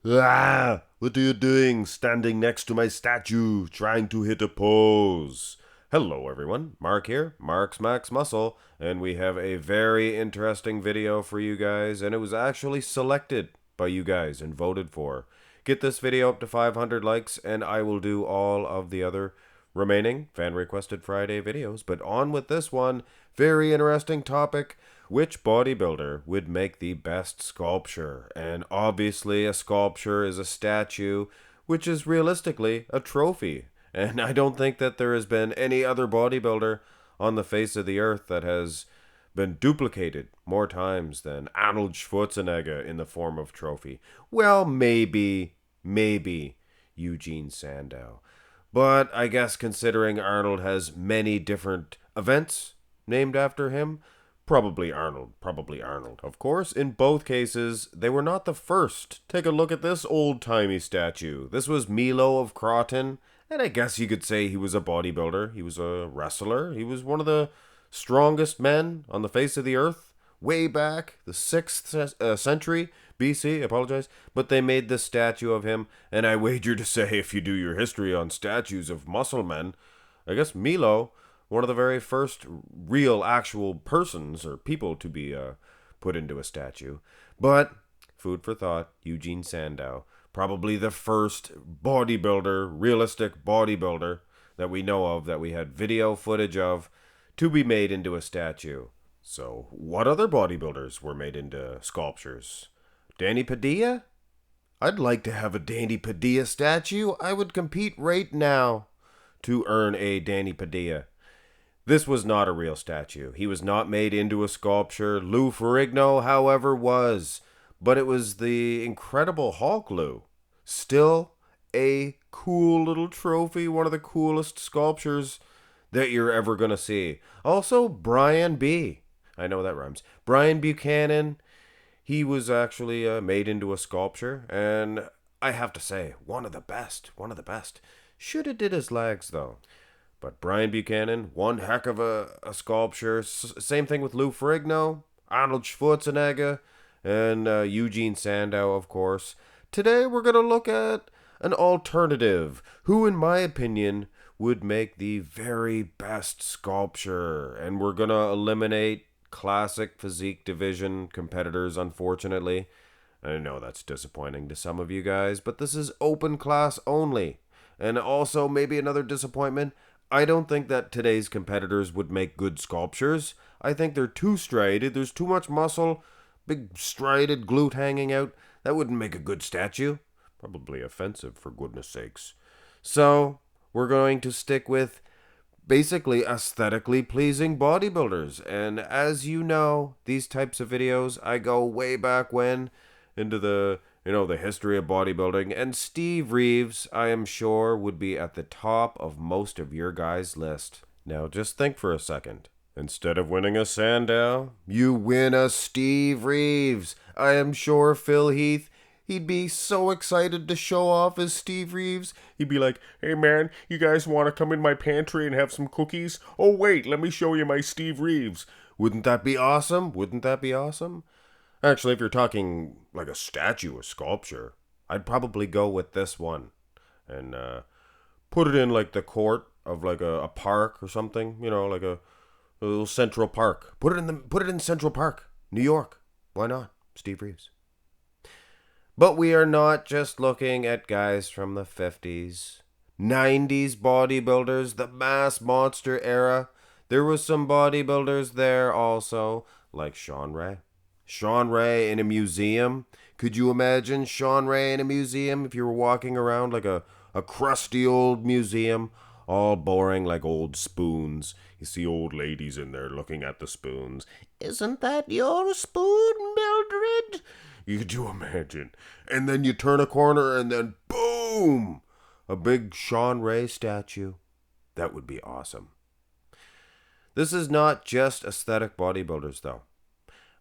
Ah, what are you doing standing next to my statue, trying to hit a pose? Hello, everyone. Mark here, Mark's Max Muscle, and we have a very interesting video for you guys, and it was actually selected by you guys and voted for. Get this video up to 500 likes, and I will do all of the other remaining fan requested Friday videos. But on with this one, very interesting topic. Which bodybuilder would make the best sculpture? And obviously, a sculpture is a statue, which is realistically a trophy. And I don't think that there has been any other bodybuilder on the face of the earth that has been duplicated more times than Arnold Schwarzenegger in the form of trophy. Well, maybe Eugene Sandow. But I guess considering Arnold has many different events named after him, probably Arnold. Probably Arnold. Of course, in both cases, they were not the first. Take a look at this old-timey statue. This was Milo of Croton, and I guess you could say he was a bodybuilder. He was a wrestler. He was one of the strongest men on the face of the earth way back, the 6th century BC, apologize. But they made this statue of him, and I wager to say if you do your history on statues of muscle men, I guess Milo, one of the very first real actual persons or people to be put into a statue. But food for thought, Eugene Sandow, probably the first bodybuilder, realistic bodybuilder that we know of, that we had video footage of, to be made into a statue. So, what other bodybuilders were made into sculptures? Danny Padilla? I'd like to have a Danny Padilla statue. I would compete right now to earn a Danny Padilla. This was not a real statue. He was not made into a sculpture. Lou Ferrigno, however, was. But it was the incredible Hulk Lou. Still a cool little trophy, one of the coolest sculptures that you're ever going to see. Also, Brian B. I know that rhymes. Brian Buchanan, he was actually made into a sculpture, and I have to say, one of the best. One of the best. Should have did his legs, though. But Brian Buchanan, one heck of a sculpture. Same thing with Lou Ferrigno, Arnold Schwarzenegger, and Eugene Sandow, of course. Today we're going to look at an alternative, who, in my opinion, would make the very best sculpture. And we're going to eliminate classic physique division competitors, unfortunately. I know that's disappointing to some of you guys, but this is open class only. And also, maybe another disappointment, I don't think that today's competitors would make good sculptures. I think they're too striated. There's too much muscle, big striated glute hanging out. That wouldn't make a good statue. Probably offensive, for goodness sakes. So, we're going to stick with basically aesthetically pleasing bodybuilders. And as you know, these types of videos, I go way back when into the history of bodybuilding, and Steve Reeves, I am sure, would be at the top of most of your guys' list. Now, just think for a second. Instead of winning a Sandow, you win a Steve Reeves. I am sure Phil Heath, he'd be so excited to show off as Steve Reeves. He'd be like, "Hey man, you guys want to come in my pantry and have some cookies? Oh wait, let me show you my Steve Reeves." Wouldn't that be awesome? Wouldn't that be awesome? Actually, if you're talking like a statue, a sculpture, I'd probably go with this one and put it in like the court of like a park or something. Like a little Central Park. Put it in Central Park, New York. Why not? Steve Reeves. But we are not just looking at guys from the 50s, 90s bodybuilders, the mass monster era. There was some bodybuilders there also, like Sean Ray. Sean Ray in a museum. Could you imagine Sean Ray in a museum if you were walking around like a crusty old museum, all boring like old spoons? You see old ladies in there looking at the spoons. "Isn't that your spoon, Mildred?" Could you imagine? And then you turn a corner and then boom! A big Sean Ray statue. That would be awesome. This is not just aesthetic bodybuilders though.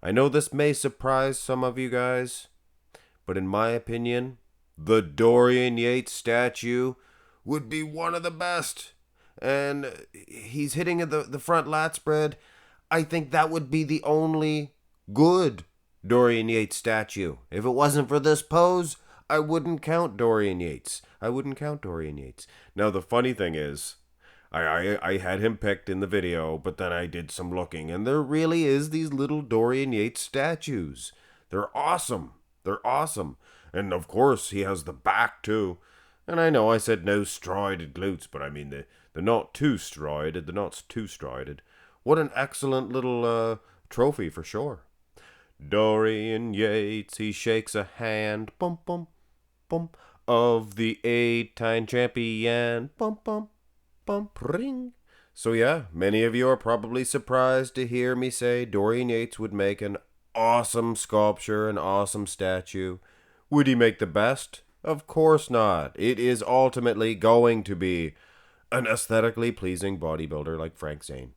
I know this may surprise some of you guys, but in my opinion, the Dorian Yates statue would be one of the best. And he's hitting the front lat spread. I think that would be the only good Dorian Yates statue. If it wasn't for this pose, I wouldn't count Dorian Yates. Now, the funny thing is, I had him picked in the video, but then I did some looking, and there really is these little Dorian Yates statues. They're awesome. And of course, he has the back too. And I know I said no steroided glutes, but I mean, they're not too steroided. What an excellent little trophy for sure. Dorian Yates, he shakes a hand, bum bum bum, of the 8-time champion, bum bum bum, ring. So yeah, many of you are probably surprised to hear me say Dorian Yates would make an awesome sculpture, an awesome statue. Would he make the best? Of course not. It is ultimately going to be an aesthetically pleasing bodybuilder like Frank Zane.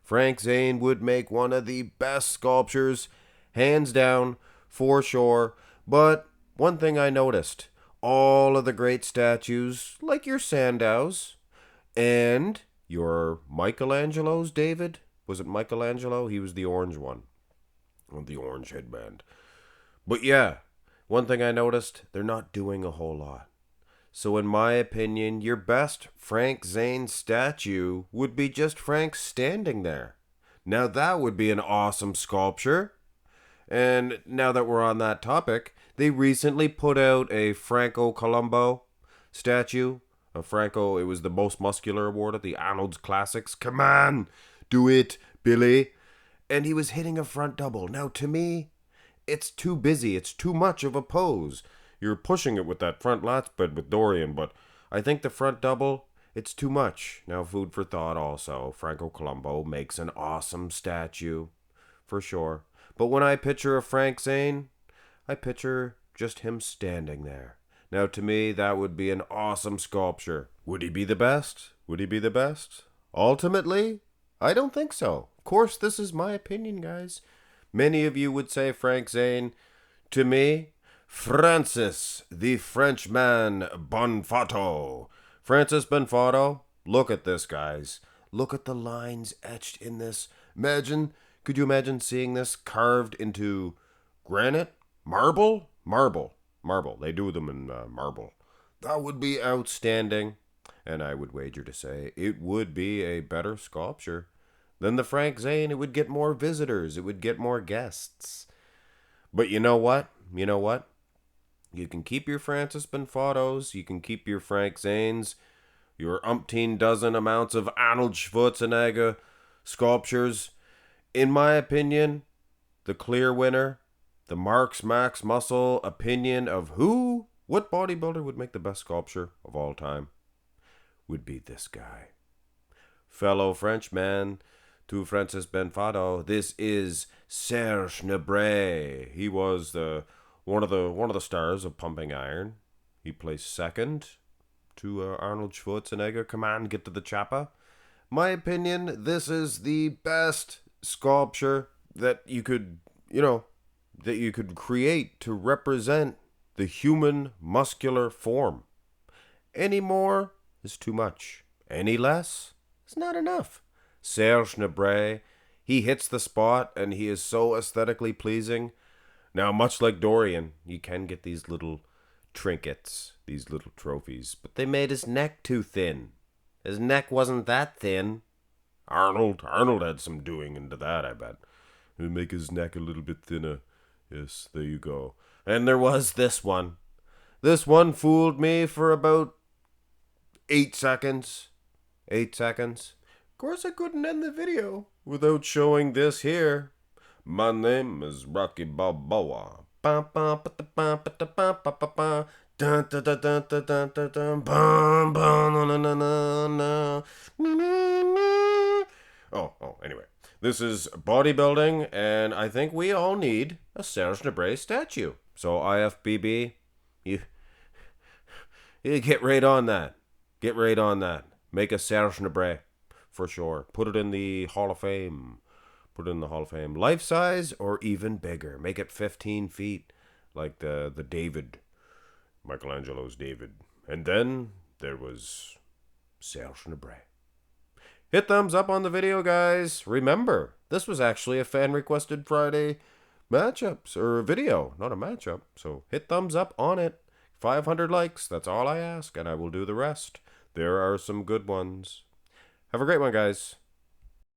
Frank Zane would make one of the best sculptures, hands down, for sure. But one thing I noticed, all of the great statues, like your Sandows and your Michelangelo's, David? Was it Michelangelo? He was the orange one, with the orange headband. But yeah, one thing I noticed, they're not doing a whole lot. So in my opinion, your best Frank Zane statue would be just Frank standing there. Now that would be an awesome sculpture. And now that we're on that topic, they recently put out a Franco Columbo statue. Franco, it was the most muscular award at the Arnold's Classics. Come on, do it, Billy. And he was hitting a front double. Now to me, it's too busy. It's too much of a pose. You're pushing it with that front lat spread with Dorian, but I think the front double, it's too much. Now, food for thought also. Franco Columbo makes an awesome statue, for sure. But when I picture a Frank Zane, I picture just him standing there. Now, to me, that would be an awesome sculpture. Would he be the best? Ultimately, I don't think so. Of course, this is my opinion, guys. Many of you would say Frank Zane. To me, Francis, the Frenchman Bonfato. Francis Bonfato, look at this, guys. Look at the lines etched in this. Could you imagine seeing this carved into granite? Marble. They do them in marble. That would be outstanding. And I would wager to say it would be a better sculpture than the Frank Zane. It would get more visitors. It would get more guests. But you know what? You can keep your Francis Bonfatos, you can keep your Frank Zanes, your umpteen dozen amounts of Arnold Schwarzenegger sculptures. In my opinion, the clear winner, the Marx Max Muscle opinion of what bodybuilder would make the best sculpture of all time, would be this guy. Fellow Frenchman to Francis Bonfato, this is Serge Nubret. He was one of the stars of Pumping Iron. He placed second to Arnold Schwarzenegger. Come on, get to the chopper. My opinion, this is the best sculpture that you could create to represent the human muscular form. Any more is too much. Any less is not enough. Serge Nubret, he hits the spot and he is so aesthetically pleasing. Now, much like Dorian, you can get these little trinkets, these little trophies, but they made his neck too thin. His neck wasn't that thin. Arnold had some doing into that, I bet. He'd make his neck a little bit thinner. Yes, there you go. And there was this one. This one fooled me for about 8 seconds. 8 seconds. Of course, I couldn't end the video without showing this here. My name is Rocky Balboa. Anyway. This is bodybuilding, and I think we all need a Serge Nubret statue. So IFBB, you get right on that. Make a Serge Nubret, for sure. Put it in the Hall of Fame. Life size or even bigger. Make it 15 feet, like the David, Michelangelo's David. And then there was Serge Nubret. Hit thumbs up on the video, guys. Remember, this was actually a fan-requested Friday matchups, or video, not a matchup. So hit thumbs up on it. 500 likes. That's all I ask, and I will do the rest. There are some good ones. Have a great one, guys.